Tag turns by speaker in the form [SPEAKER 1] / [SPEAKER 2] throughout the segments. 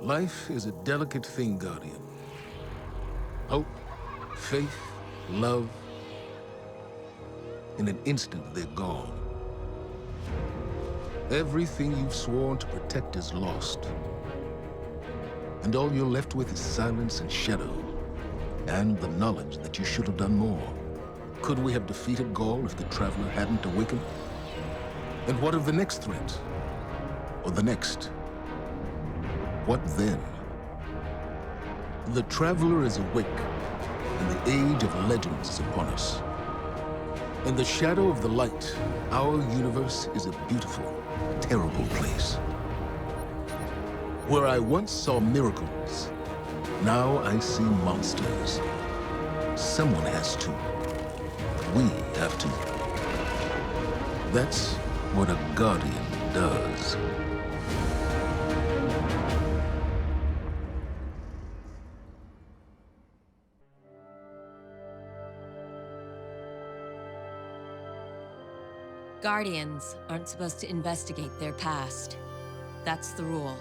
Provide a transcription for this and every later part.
[SPEAKER 1] Life is a delicate thing, Guardian. Hope, faith, love. In an instant, they're gone. Everything you've sworn to protect is lost. And all you're left with is silence and shadow, and the knowledge that you should have done more. Could we have defeated Gaul if the Traveler hadn't awakened? And what of the next threat? Or the next? What then? The Traveler is awake, and the age of legends is upon us. In the shadow of the light, our universe is a beautiful, terrible place. Where I once saw miracles, now I see monsters. Someone has to. We have to. That's what a Guardian does.
[SPEAKER 2] Guardians aren't supposed to investigate their past. That's the rule.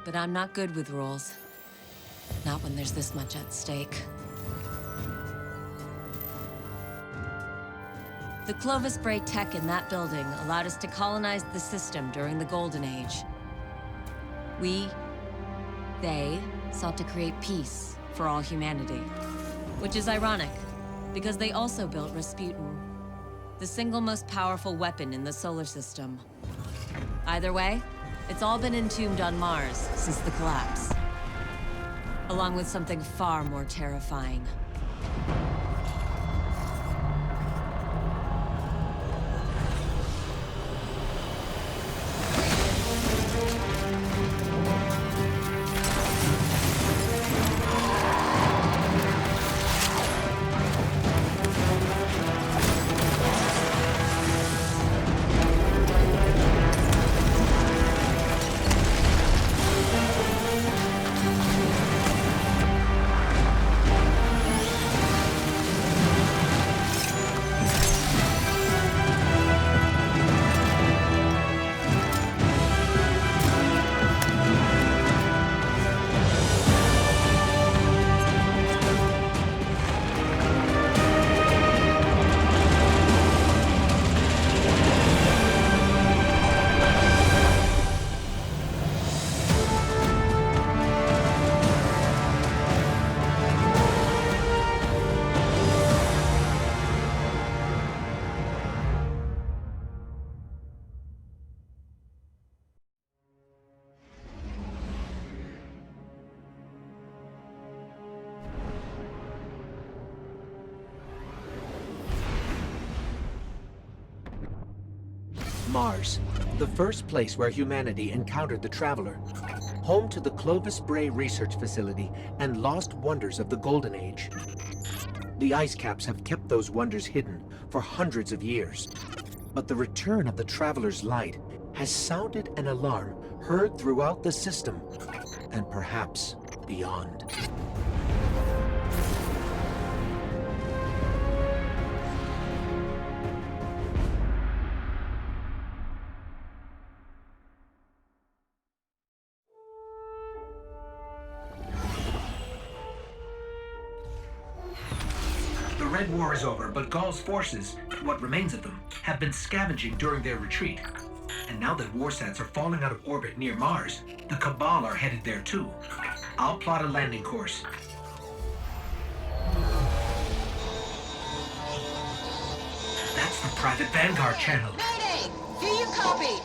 [SPEAKER 2] But I'm not good with rules. Not when there's this much at stake. The Clovis Bray tech in that building allowed us to colonize the system during the Golden Age. They sought to create peace for all humanity. Which is ironic, because they also built Rasputin, the single most powerful weapon in the solar system. Either way, it's all been entombed on Mars since the collapse. Along with something far more terrifying.
[SPEAKER 3] Mars, the first place where humanity encountered the Traveler. Home to the Clovis Bray Research Facility and lost wonders of the Golden Age. The ice caps have kept those wonders hidden for hundreds of years. But the return of the Traveler's light has sounded an alarm heard throughout the system, and perhaps beyond.
[SPEAKER 4] The Red War is over, but Gaul's forces, what remains of them, have been scavenging during their retreat. And now that warsats are falling out of orbit near Mars, the Cabal are headed there too. I'll plot a landing course. That's the private Vanguard channel.
[SPEAKER 5] Mayday! Do you copy?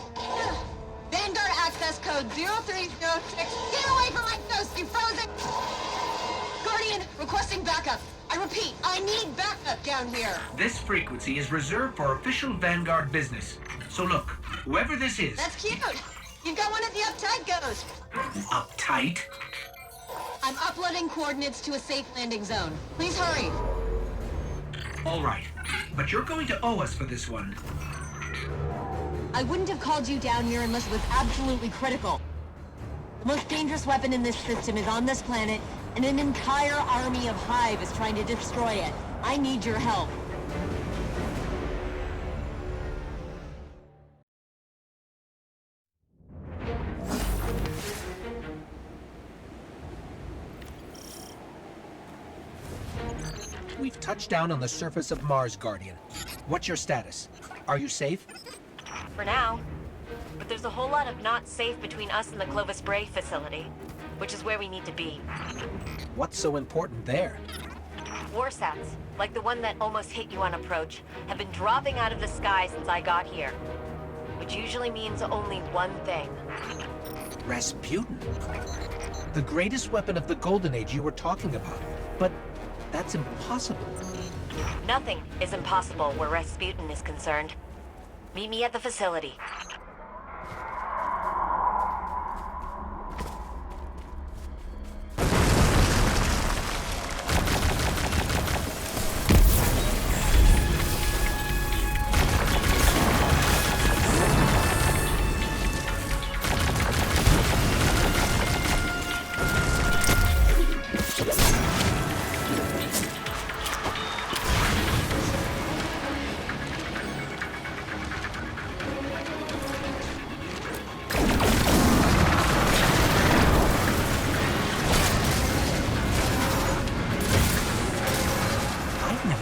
[SPEAKER 5] Vanguard access code 0306. Get away from my ghost, you frozen! Guardian, requesting backup. I repeat, I need backup down here.
[SPEAKER 4] This frequency is reserved for official Vanguard business. So look, whoever this is...
[SPEAKER 5] That's cute. You've got one of the uptight ghosts.
[SPEAKER 4] Uptight?
[SPEAKER 5] I'm uploading coordinates to a safe landing zone. Please hurry.
[SPEAKER 4] All right, but you're going to owe us for this one.
[SPEAKER 5] I wouldn't have called you down here unless it was absolutely critical. The most dangerous weapon in this system is on this planet, and an entire army of Hive is trying to destroy it. I need your help.
[SPEAKER 3] We've touched down on the surface of Mars, Guardian. What's your status? Are you safe?
[SPEAKER 2] For now. But there's a whole lot of not safe between us and the Clovis Bray facility, which is where we need to be.
[SPEAKER 3] What's so important there?
[SPEAKER 2] Warsats, like the one that almost hit you on approach, have been dropping out of the sky since I got here. Which usually means only one thing.
[SPEAKER 3] Rasputin? The greatest weapon of the Golden Age you were talking about. But that's impossible.
[SPEAKER 2] Nothing is impossible where Rasputin is concerned. Meet me at the facility.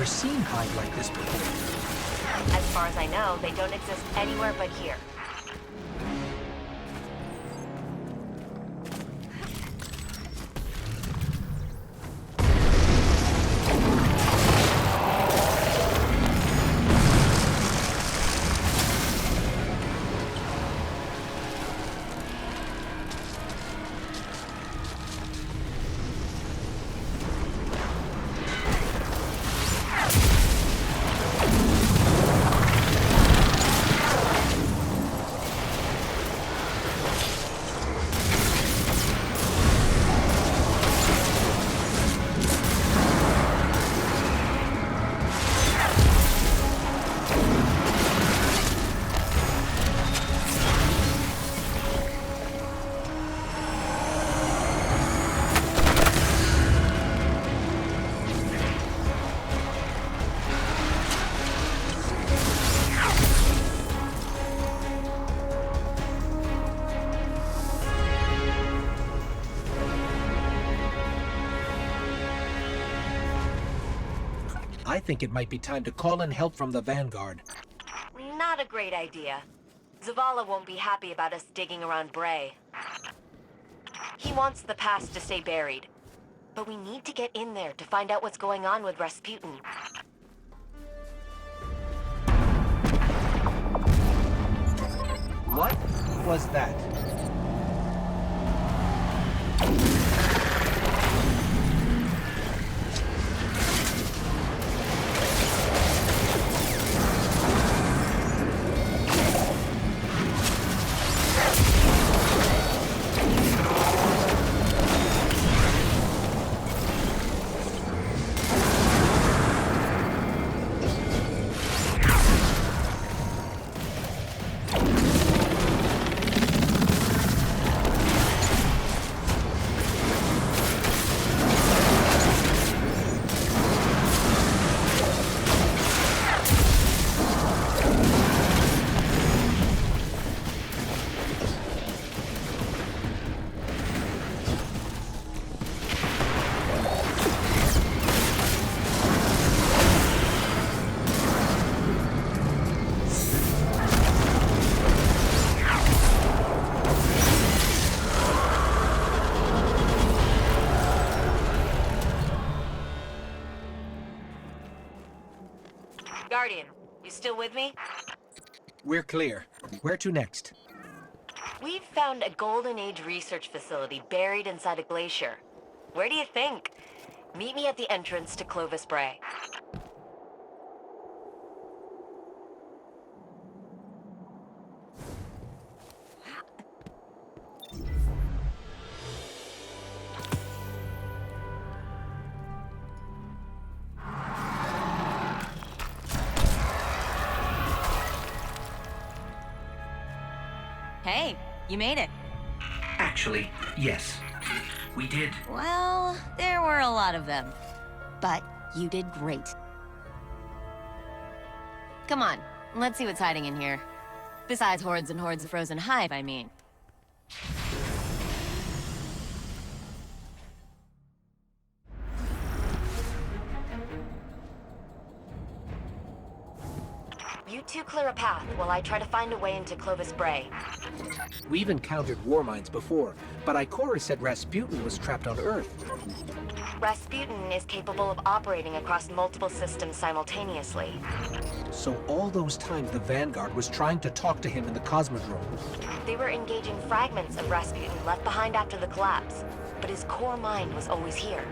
[SPEAKER 3] Seen HUD like this before.
[SPEAKER 2] As far as I know, they don't exist anywhere but here.
[SPEAKER 3] I think it might be time to call in help from the Vanguard.
[SPEAKER 2] Not a great idea. Zavala won't be happy about us digging around Bray. He wants the past to stay buried. But we need to get in there to find out what's going on with Rasputin.
[SPEAKER 3] What was that?
[SPEAKER 2] Guardian, you still with me?
[SPEAKER 3] We're clear. Where to next?
[SPEAKER 2] We've found a Golden Age research facility buried inside a glacier. Where do you think? Meet me at the entrance to Clovis Bray. Hey, you made it.
[SPEAKER 4] Actually, yes. We did.
[SPEAKER 2] Well, there were a lot of them. But you did great. Come on, let's see what's hiding in here. Besides hordes and hordes of frozen hive, I mean.
[SPEAKER 6] two clear a path while I try to find a way into Clovis Bray.
[SPEAKER 3] We've encountered Warminds before, but Ikora said Rasputin was trapped on Earth.
[SPEAKER 6] Rasputin is capable of operating across multiple systems simultaneously.
[SPEAKER 3] So all those times the Vanguard was trying to talk to him in the Cosmodrome.
[SPEAKER 6] They were engaging fragments of Rasputin left behind after the collapse, but his core mind was always here.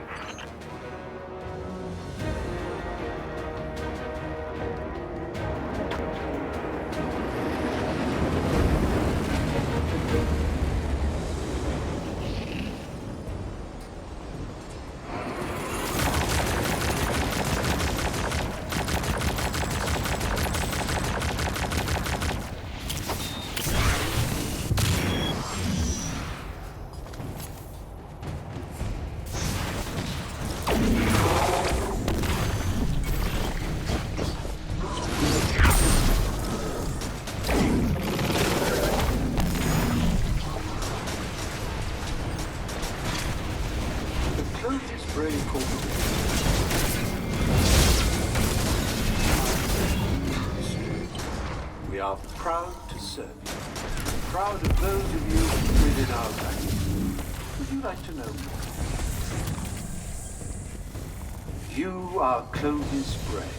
[SPEAKER 7] We are proud to serve you. Proud of those of you within our ranks. Would you like to know more? You are Clovis Bray.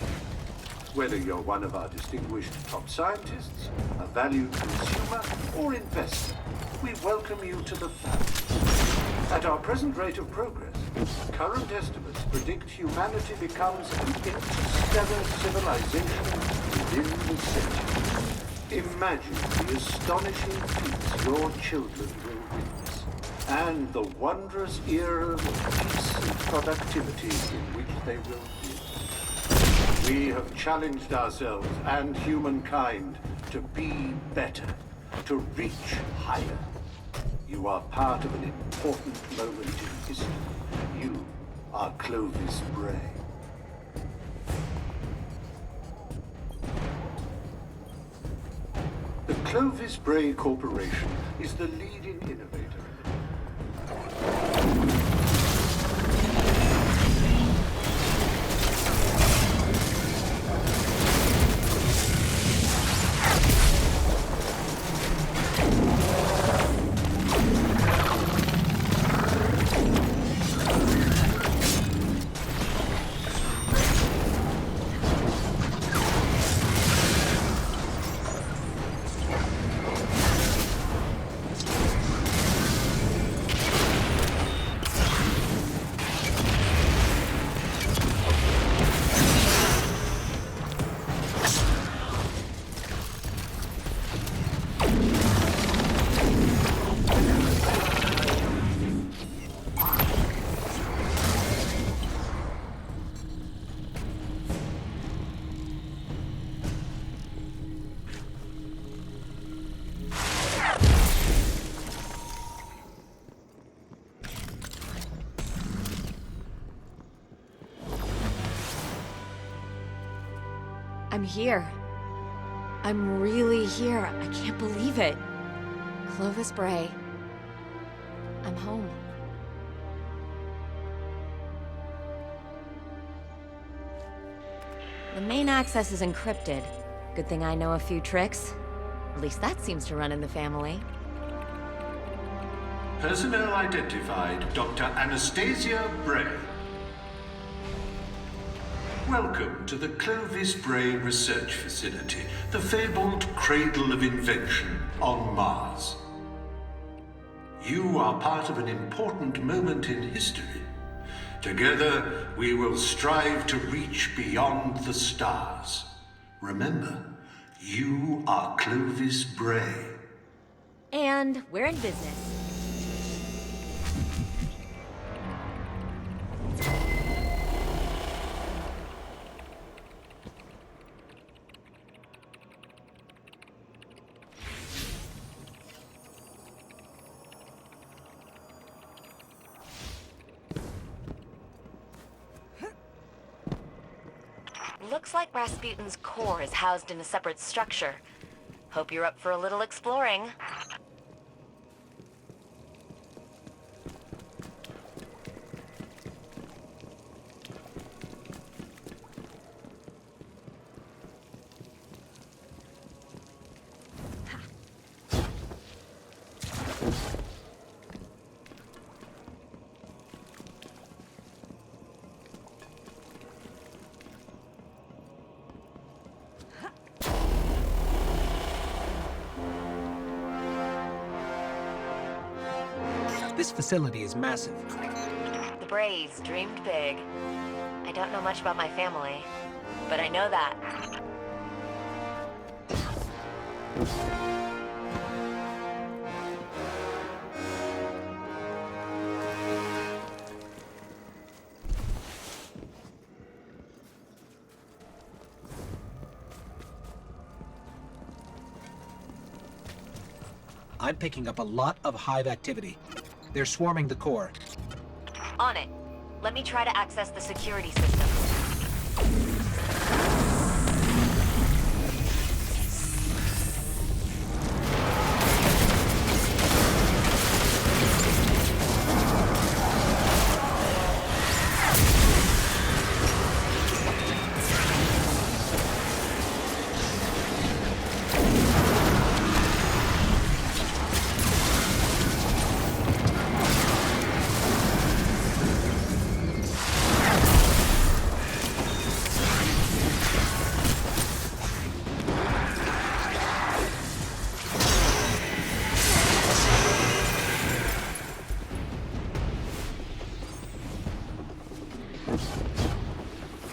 [SPEAKER 7] Whether you're one of our distinguished top scientists, a valued consumer, or investor, we welcome you to the family. At our present rate of progress, current estimates predict humanity becomes an interstellar civilization within the century. Imagine the astonishing feats your children will witness, and the wondrous era of peace and productivity in which they will live. We have challenged ourselves and humankind to be better, to reach higher. You are part of an important moment in history. You are Clovis Bray. The Clovis Bray Corporation is the leading innovator.
[SPEAKER 2] I'm here. I'm really here. I can't believe it. Clovis Bray. I'm home. The main access is encrypted. Good thing I know a few tricks. At least that seems to run in the family.
[SPEAKER 7] Personnel identified Dr. Anastasia Bray. Welcome to the Clovis Bray Research Facility, the fabled cradle of invention on Mars. You are part of an important moment in history. Together, we will strive to reach beyond the stars. Remember, you are Clovis Bray.
[SPEAKER 2] And we're in business.
[SPEAKER 6] Looks like Rasputin's core is housed in a separate structure. Hope you're up for a little exploring.
[SPEAKER 3] This facility is massive.
[SPEAKER 6] The Brays dreamed big. I don't know much about my family, but I know that.
[SPEAKER 3] I'm picking up a lot of hive activity. They're swarming the core.
[SPEAKER 6] On it. Let me try to access the security system.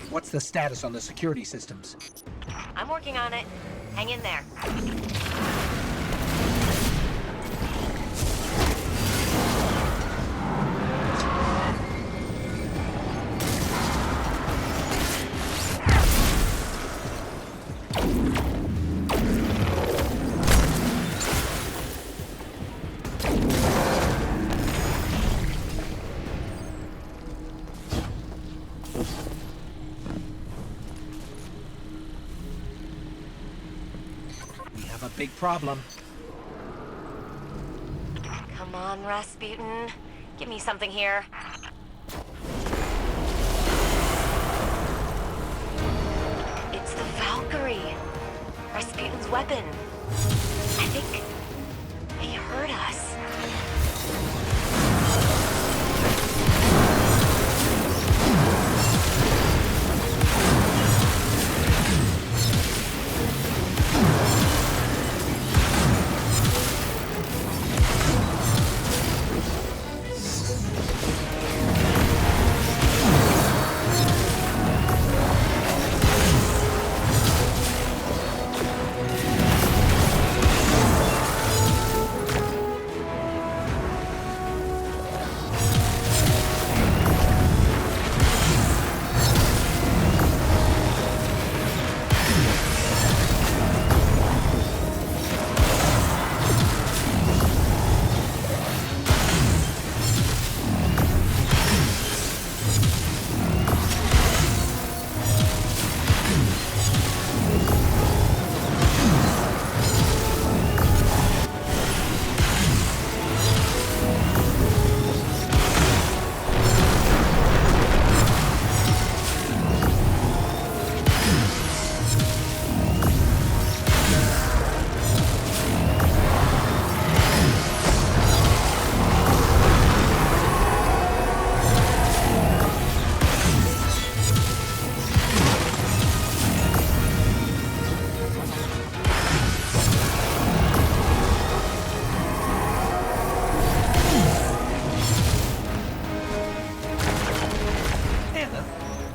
[SPEAKER 3] What's the status on the security systems?
[SPEAKER 6] I'm working on it. Hang in there.
[SPEAKER 3] A big problem.
[SPEAKER 6] Come on, Rasputin. Give me something here. It's the Valkyrie. Rasputin's weapon. I think he heard us.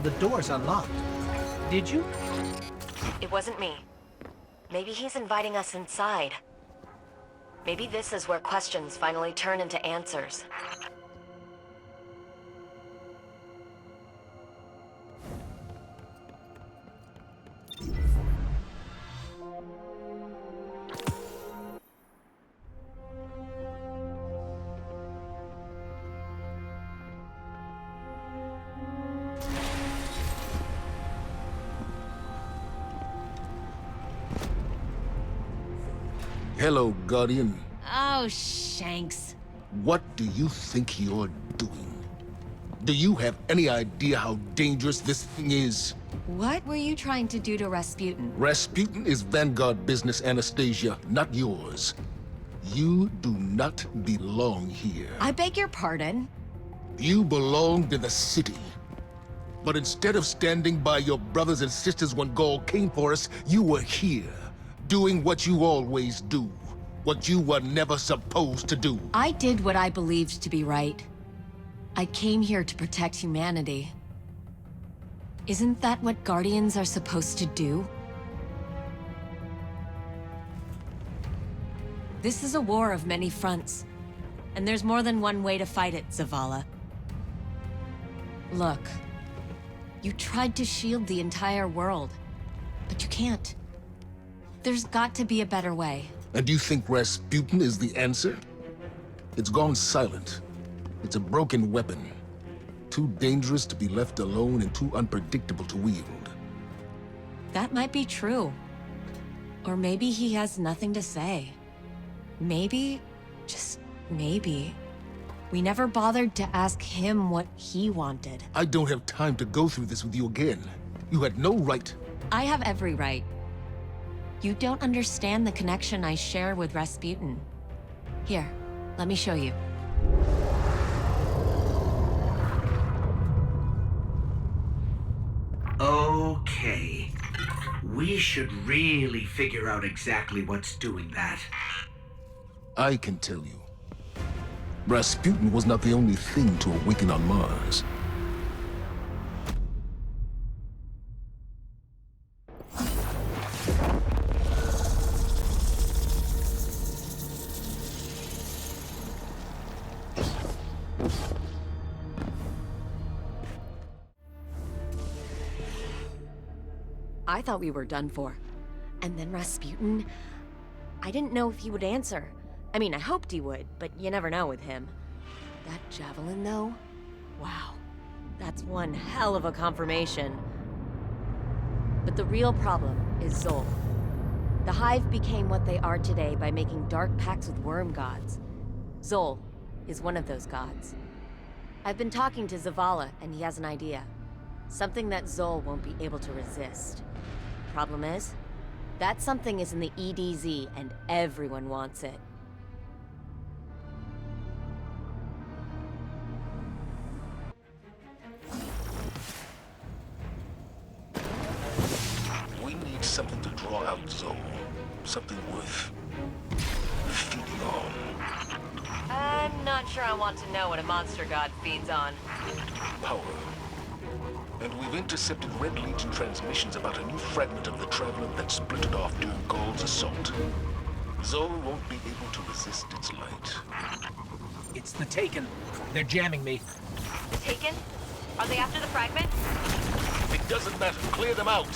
[SPEAKER 3] The door's unlocked. Did you?
[SPEAKER 6] It wasn't me. Maybe he's inviting us inside. Maybe this is where questions finally turn into answers.
[SPEAKER 1] Hello, Guardian.
[SPEAKER 2] Oh, Shanks.
[SPEAKER 1] What do you think you're doing? Do you have any idea how dangerous this thing is?
[SPEAKER 2] What were you trying to do to Rasputin?
[SPEAKER 1] Rasputin is Vanguard business, Anastasia, not yours. You do not belong here.
[SPEAKER 2] I beg your pardon?
[SPEAKER 1] You belonged in the city. But instead of standing by your brothers and sisters when Gaul came for us, you were here, doing what you always do. What you were never supposed to do.
[SPEAKER 2] I did what I believed to be right. I came here to protect humanity. Isn't that what Guardians are supposed to do? This is a war of many fronts, and there's more than one way to fight it, Zavala. Look, you tried to shield the entire world, but you can't. There's got to be a better way.
[SPEAKER 1] And you think Rasputin is the answer? It's gone silent. It's a broken weapon. Too dangerous to be left alone and too unpredictable to wield.
[SPEAKER 2] That might be true. Or maybe he has nothing to say. Maybe, just maybe, we never bothered to ask him what he wanted.
[SPEAKER 1] I don't have time to go through this with you again. You had no right.
[SPEAKER 2] I have every right. You don't understand the connection I share with Rasputin. Here, let me show you.
[SPEAKER 4] Okay. We should really figure out exactly what's doing that.
[SPEAKER 1] I can tell you. Rasputin was not the only thing to awaken on Mars.
[SPEAKER 2] I thought we were done for. And then Rasputin... I didn't know if he would answer. I mean, I hoped he would, but you never know with him. That javelin, though? Wow. That's one hell of a confirmation. But the real problem is Zol. The Hive became what they are today by making dark pacts with worm gods. Zol is one of those gods. I've been talking to Zavala, and he has an idea. Something that Zol won't be able to resist. Problem is, that something is in the EDZ, and everyone wants it.
[SPEAKER 1] We need something to draw out Zol. Something worth feeding on.
[SPEAKER 6] I'm not sure I want to know what a monster god feeds on.
[SPEAKER 1] Power. And we've intercepted Red Legion transmissions about a new fragment of the Traveler that splintered off during Gaul's assault. Zol won't be able to resist its light.
[SPEAKER 3] It's the Taken. They're jamming me.
[SPEAKER 6] The Taken? Are they after the fragment?
[SPEAKER 1] It doesn't matter. Clear them out.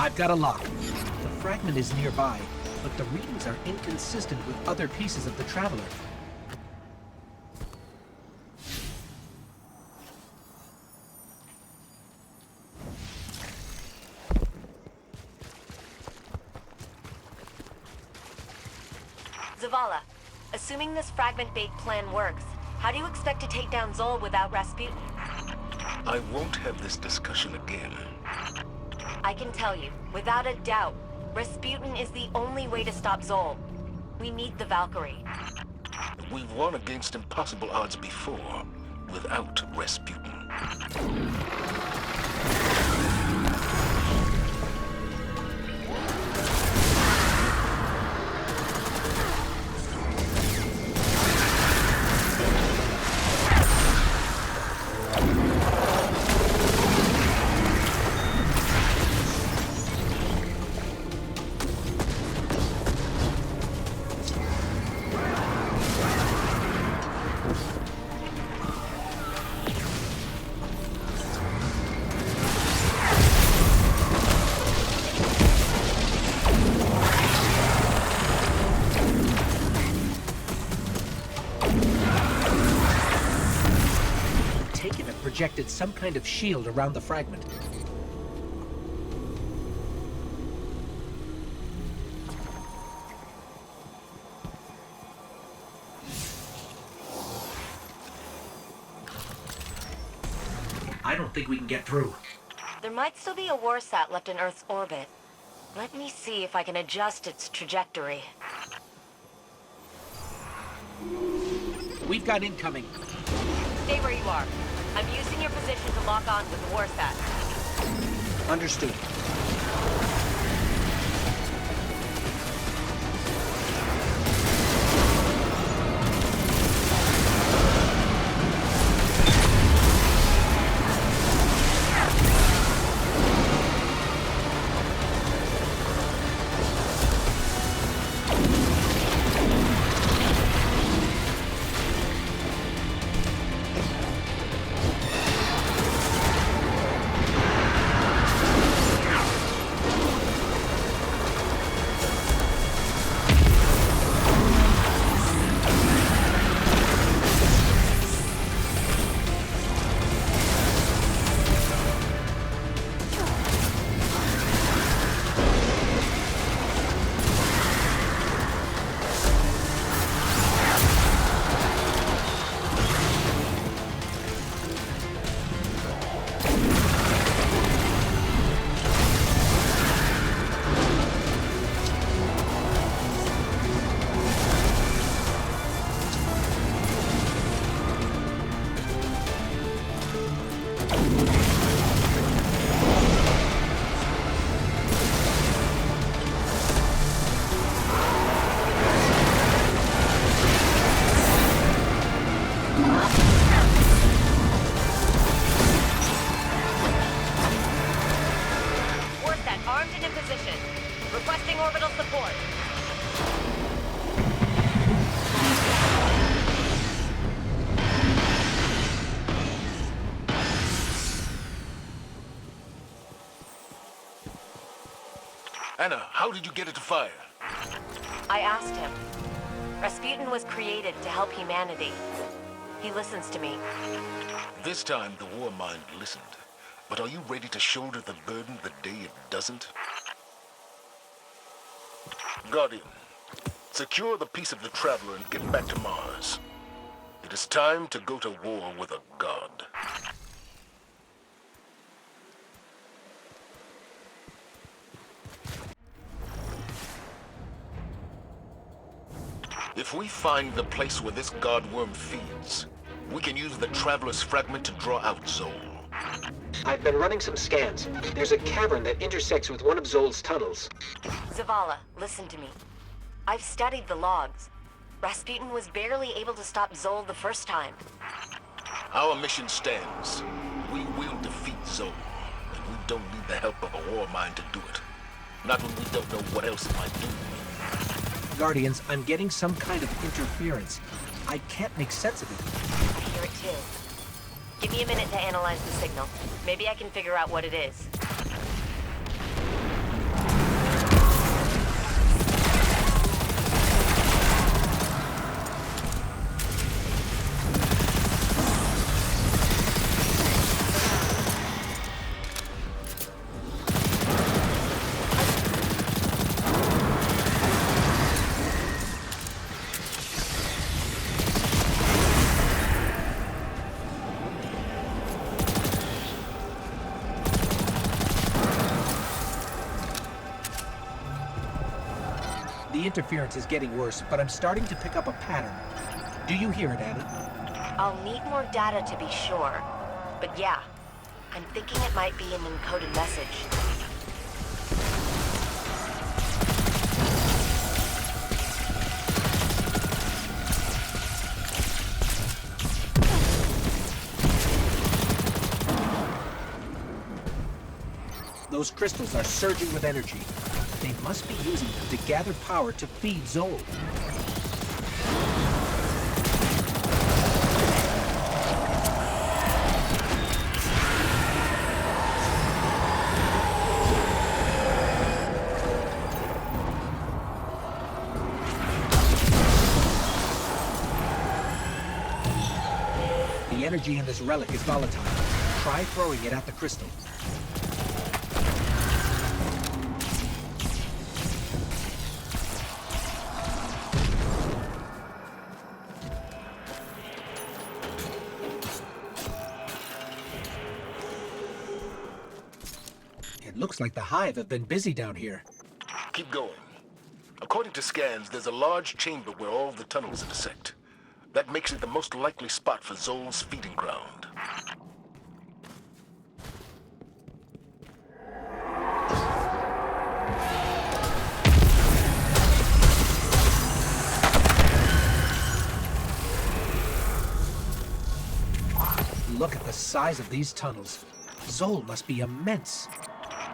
[SPEAKER 3] I've got a lock. The fragment is nearby, but the readings are inconsistent with other pieces of the Traveler.
[SPEAKER 6] Zavala, assuming this fragment-based plan works, how do you expect to take down Zol without Rasputin?
[SPEAKER 1] I won't have this discussion again.
[SPEAKER 6] I can tell you, without a doubt, Rasputin is the only way to stop Zol. We need the Valkyrie.
[SPEAKER 1] We've won against impossible odds before, without Rasputin.
[SPEAKER 3] Projected some kind of shield around the fragment.
[SPEAKER 4] I don't think we can get through.
[SPEAKER 6] There might still be a warsat left in Earth's orbit. Let me see if I can adjust its trajectory.
[SPEAKER 3] We've got incoming.
[SPEAKER 6] Stay where you are. I'm using your position to lock on with the warsat.
[SPEAKER 3] Understood.
[SPEAKER 1] Anna, how did you get it to fire?
[SPEAKER 6] I asked him. Rasputin was created to help humanity. He listens to me.
[SPEAKER 1] This time, the Warmind listened. But are you ready to shoulder the burden the day it doesn't? Guardian, secure the piece of the Traveler and get back to Mars. It is time to go to war with a god. If we find the place where this god worm feeds, we can use the Traveler's fragment to draw out Zol.
[SPEAKER 3] I've been running some scans. There's a cavern that intersects with one of Zol's tunnels.
[SPEAKER 6] Zavala, listen to me. I've studied the logs. Rasputin was barely able to stop Zol the first time.
[SPEAKER 1] Our mission stands. We will defeat Zol, and we don't need the help of a Warmind to do it. Not when we don't know what else it might do.
[SPEAKER 3] Guardians, I'm getting some kind of interference. I can't make sense of it.
[SPEAKER 6] I hear it too. Give me a minute to analyze the signal. Maybe I can figure out what it is.
[SPEAKER 3] The interference is getting worse, but I'm starting to pick up a pattern. Do you hear it, Annie?
[SPEAKER 6] I'll need more data to be sure. But yeah, I'm thinking it might be an encoded message.
[SPEAKER 3] Those crystals are surging with energy. They must be using them to gather power to feed Zol. The energy in this relic is volatile. Try throwing it at the crystal. It looks like the Hive have been busy down here.
[SPEAKER 1] Keep going. According to scans, there's a large chamber where all the tunnels intersect. That makes it the most likely spot for Zol's feeding ground.
[SPEAKER 3] Look at the size of these tunnels. Zol must be immense.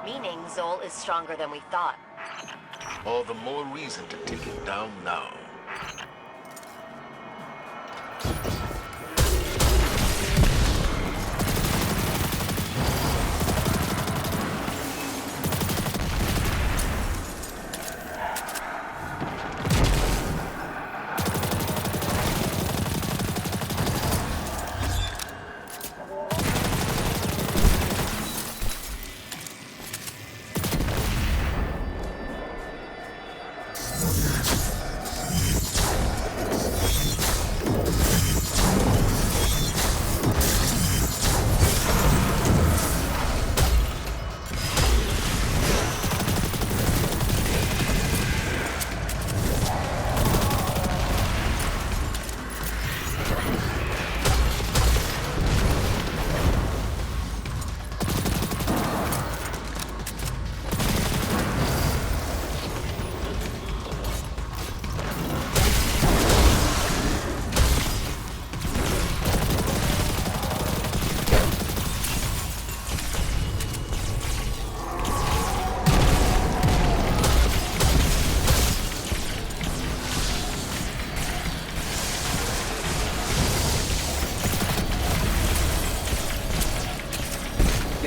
[SPEAKER 6] Meaning Zol is stronger than we thought.
[SPEAKER 1] All the more reason to take it down now.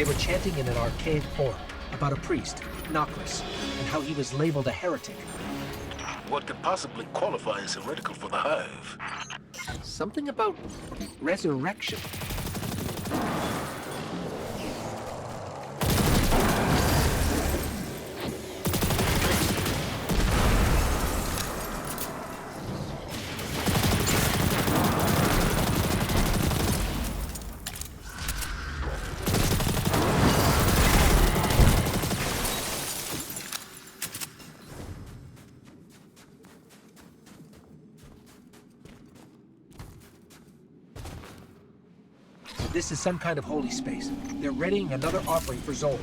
[SPEAKER 3] They were chanting in an archaic form about a priest, Noclis, and how he was labeled a heretic.
[SPEAKER 1] What could possibly qualify as heretical for the Hive?
[SPEAKER 3] Something about resurrection. This is some kind of holy space. They're readying another offering for Zol.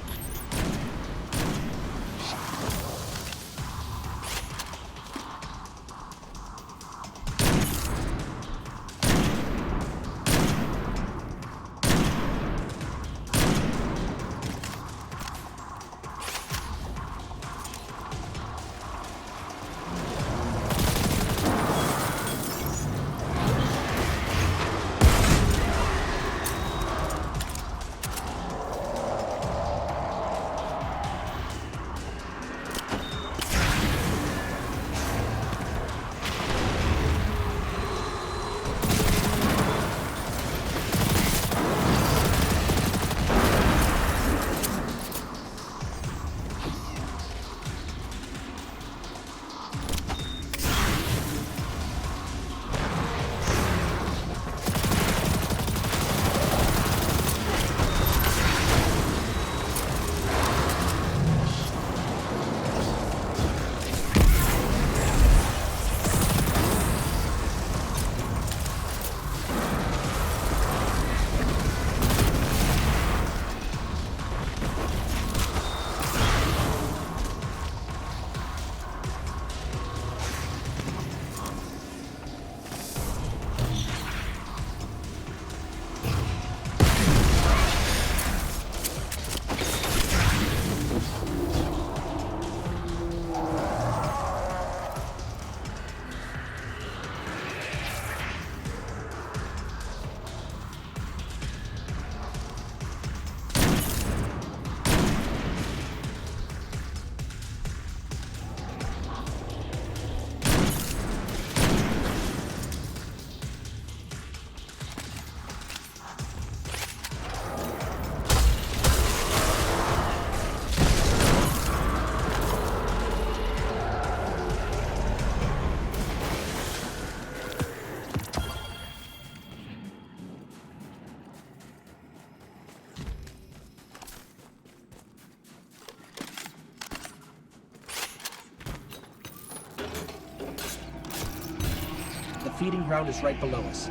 [SPEAKER 3] feeding ground is right below us.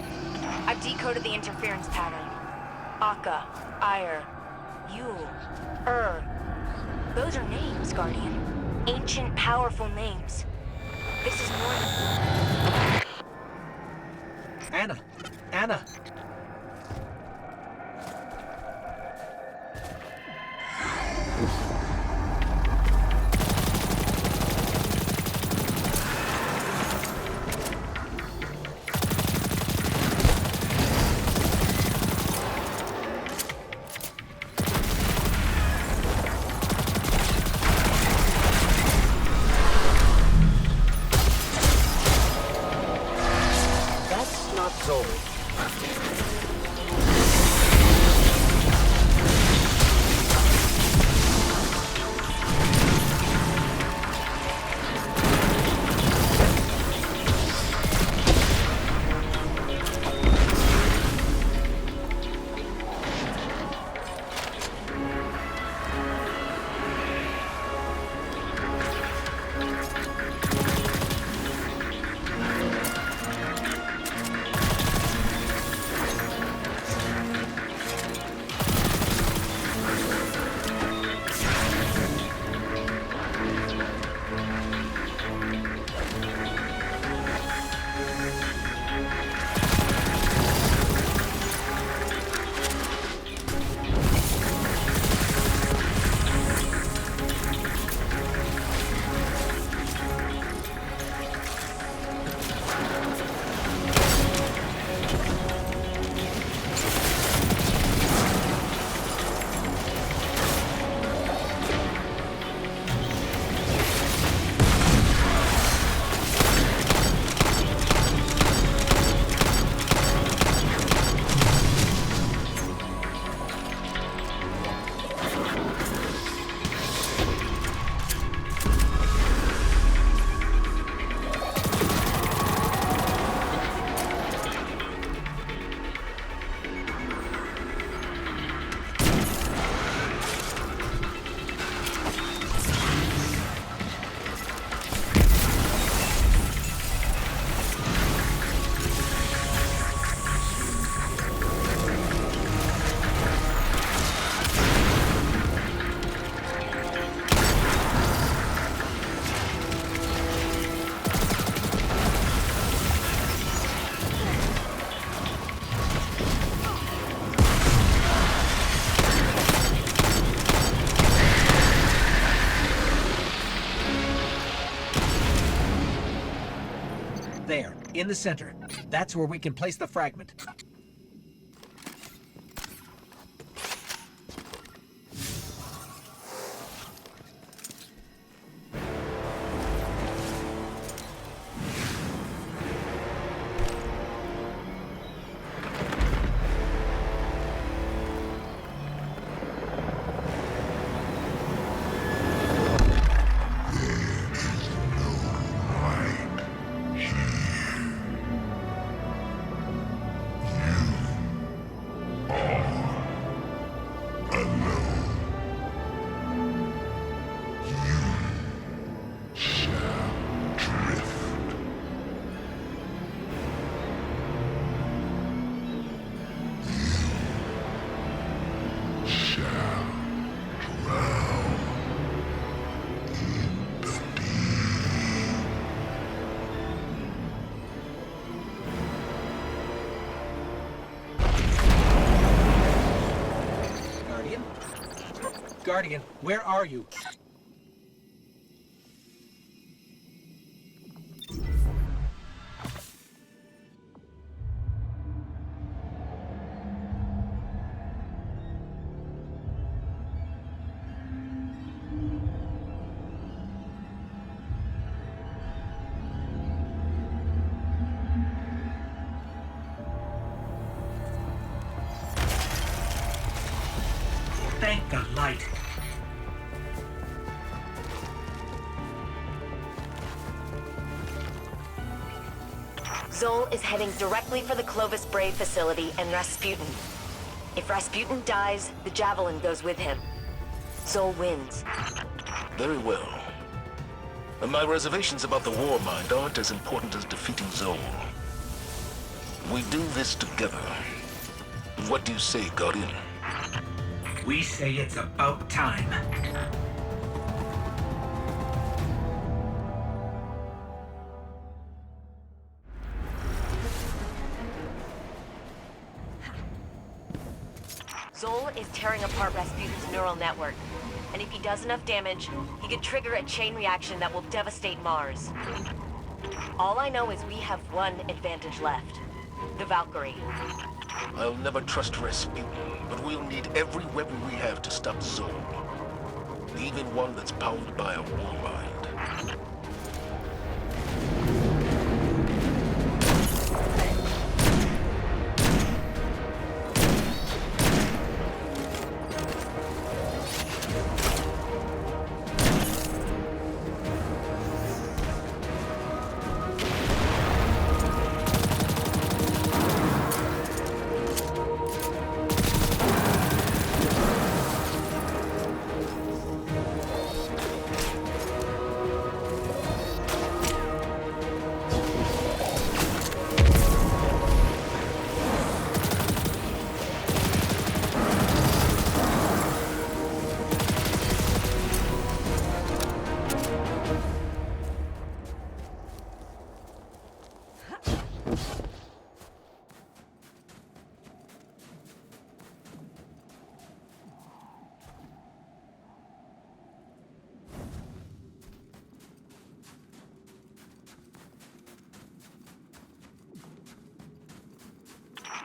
[SPEAKER 6] I've decoded the interference pattern. Akka, Ire, Yule, Those are names, Guardian. Ancient, powerful names. This is more...
[SPEAKER 3] Anna! Anna! That's not Zol. There, in the center. That's where we can place the fragment. Guardian, where are you?
[SPEAKER 4] Thank the light.
[SPEAKER 6] Zol is heading directly for the Clovis Bray facility and Rasputin. If Rasputin dies, the Javelin goes with him. Zol wins.
[SPEAKER 1] Very well. And my reservations about the Warmind aren't as important as defeating Zol. We do this together. What do you say, Guardian?
[SPEAKER 4] We say it's about time.
[SPEAKER 6] Zol is tearing apart Rasputin's neural network. And if he does enough damage, he could trigger a chain reaction that will devastate Mars. All I know is we have one advantage left. The Valkyrie.
[SPEAKER 1] I'll never trust Rasputin, but we'll need every weapon we have to stop Zol. Even one that's powered by a Warmind.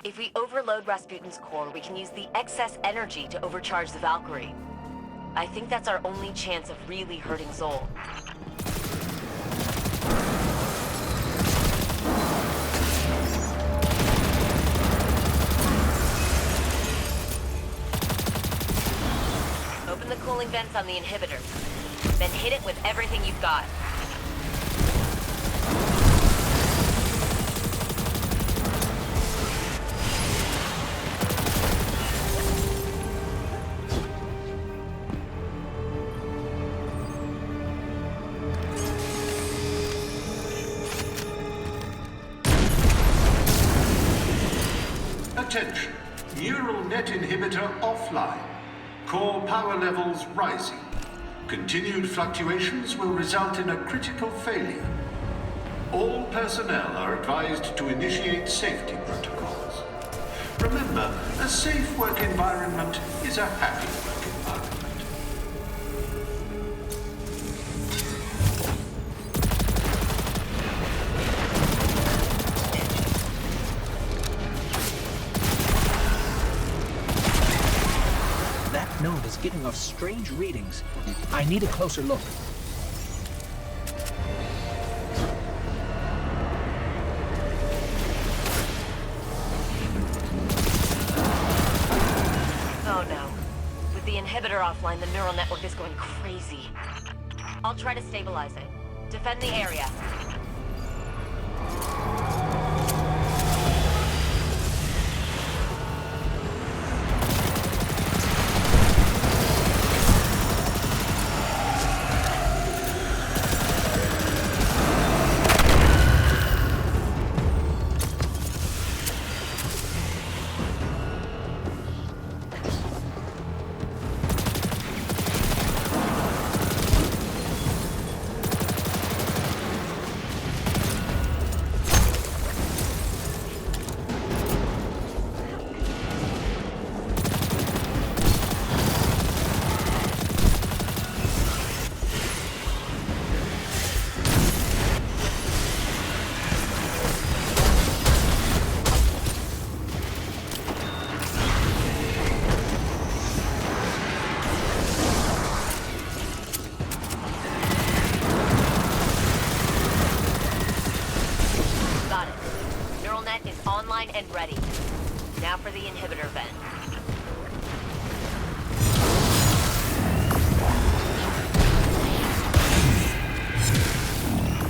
[SPEAKER 6] If we overload Rasputin's core, we can use the excess energy to overcharge the Valkyrie. I think that's our only chance of really hurting Zol. Open the cooling vents on the inhibitor. Then hit it with everything you've got.
[SPEAKER 7] Attention. Neural net inhibitor offline. Core power levels rising. Continued fluctuations will result in a critical failure. All personnel are advised to initiate safety protocols. Remember, a safe work environment is a happy work environment.
[SPEAKER 3] That node is giving off strange readings. I need a closer look.
[SPEAKER 6] Oh no. With the inhibitor offline, the neural network is going crazy. I'll try to stabilize it. Defend the area. And ready. Now for the inhibitor vent.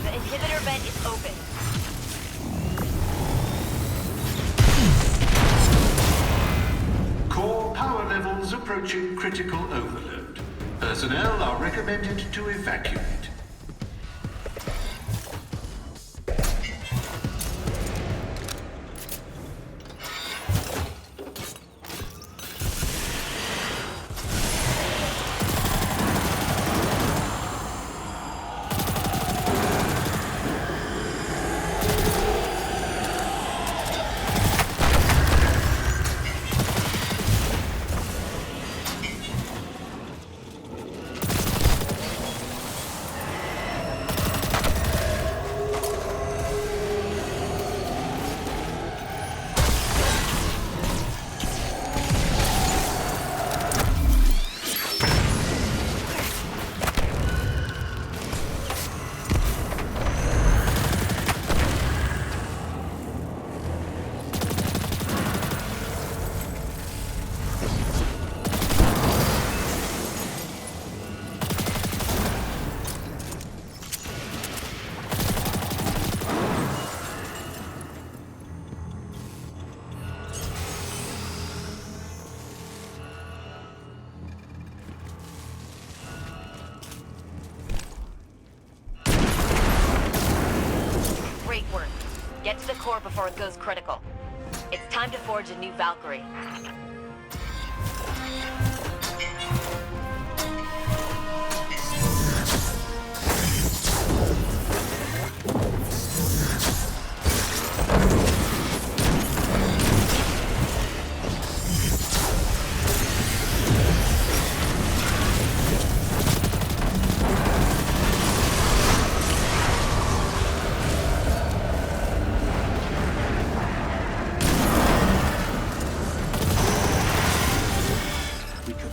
[SPEAKER 6] The inhibitor vent is open.
[SPEAKER 7] Core power levels approaching critical overload. Personnel are recommended to evacuate.
[SPEAKER 6] Get to the core before it goes critical. It's time to forge a new Valkyrie.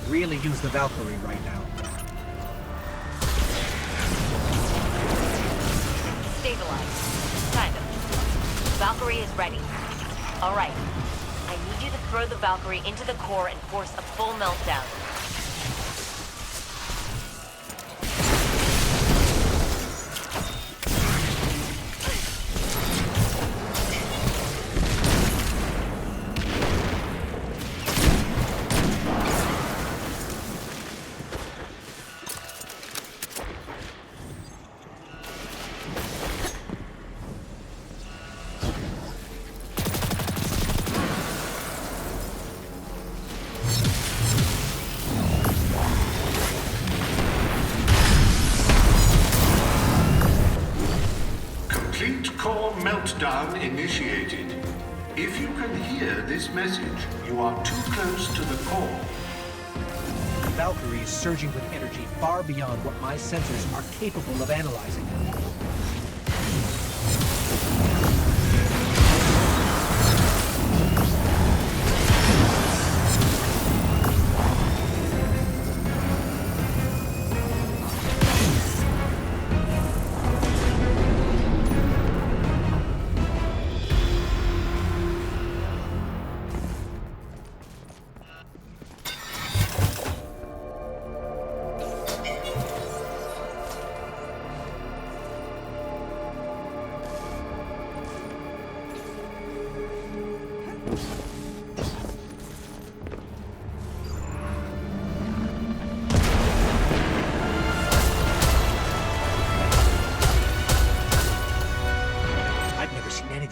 [SPEAKER 3] Really use the Valkyrie right now.
[SPEAKER 6] Stabilize. Kind of. Valkyrie is ready. All right. I need you to throw the Valkyrie into the core and force a full meltdown.
[SPEAKER 7] Core meltdown initiated. If you can hear this message, you are too close to the core.
[SPEAKER 3] The Valkyrie is surging with energy far beyond what my sensors are capable of analyzing.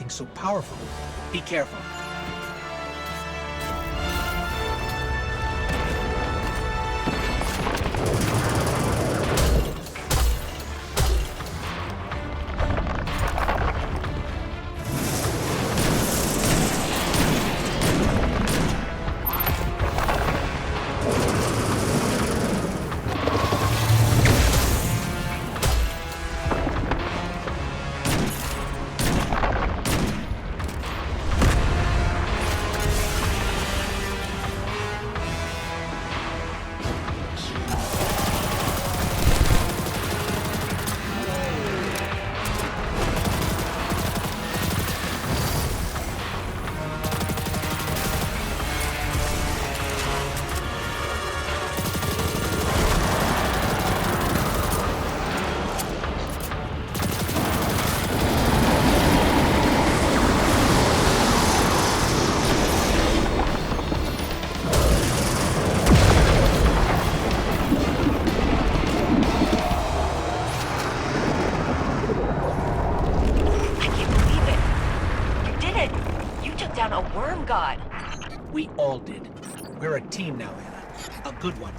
[SPEAKER 3] So powerful. Be careful.
[SPEAKER 6] God.
[SPEAKER 3] We all did. We're a team now, Anna. A good one.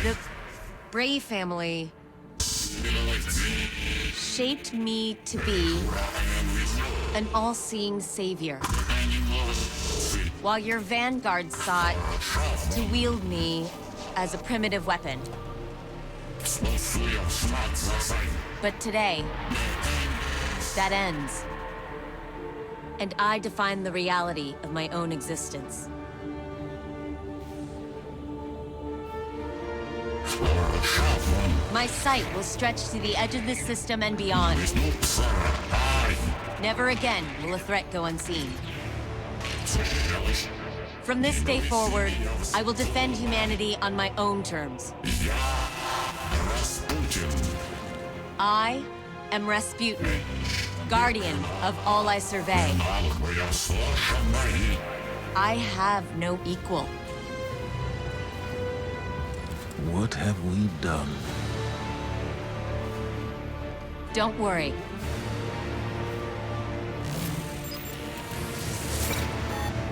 [SPEAKER 2] The Bray family shaped me to be an all-seeing savior, while your vanguard sought to wield me as a primitive weapon. But today, that ends. And I define the reality of my own existence. My sight will stretch to the edge of this system and beyond. Never again will a threat go unseen. From this day forward, I will defend humanity on my own terms. I am Rasputin, guardian of all I survey. I have no equal.
[SPEAKER 1] What have we done?
[SPEAKER 2] Don't worry.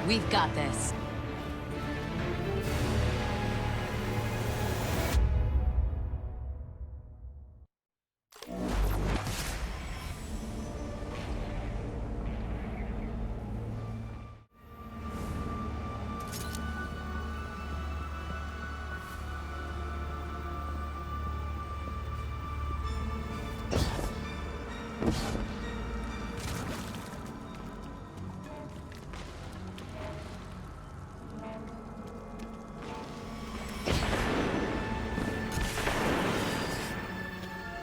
[SPEAKER 2] We've got this.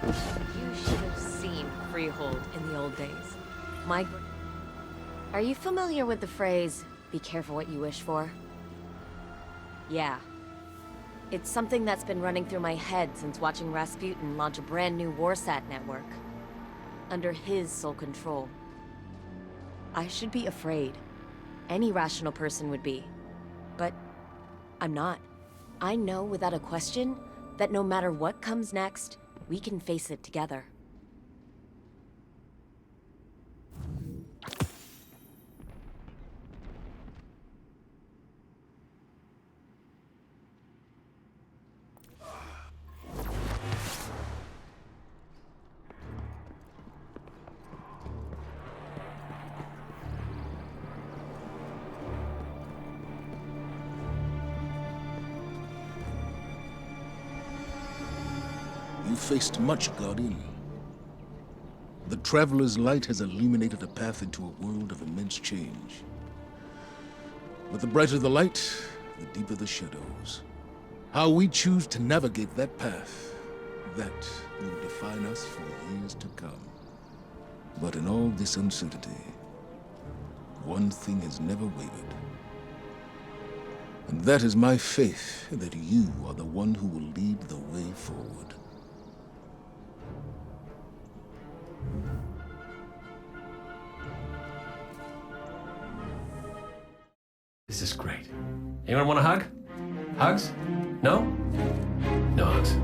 [SPEAKER 2] You should have seen Freehold in the old days. Are you familiar with the phrase, "Be careful what you wish for"? Yeah. It's something that's been running through my head since watching Rasputin launch a brand new Warsat network. Under his sole control. I should be afraid. Any rational person would be. But I'm not. I know without a question that no matter what comes next, we can face it together.
[SPEAKER 1] You faced much, Guardian. The Traveler's light has illuminated a path into a world of immense change. But the brighter the light, the deeper the shadows. How we choose to navigate that path, that will define us for years to come. But in all this uncertainty, one thing has never wavered. And that is my faith that you are the one who will lead the way forward.
[SPEAKER 8] This is great. Anyone want a hug? Hugs? No? No hugs.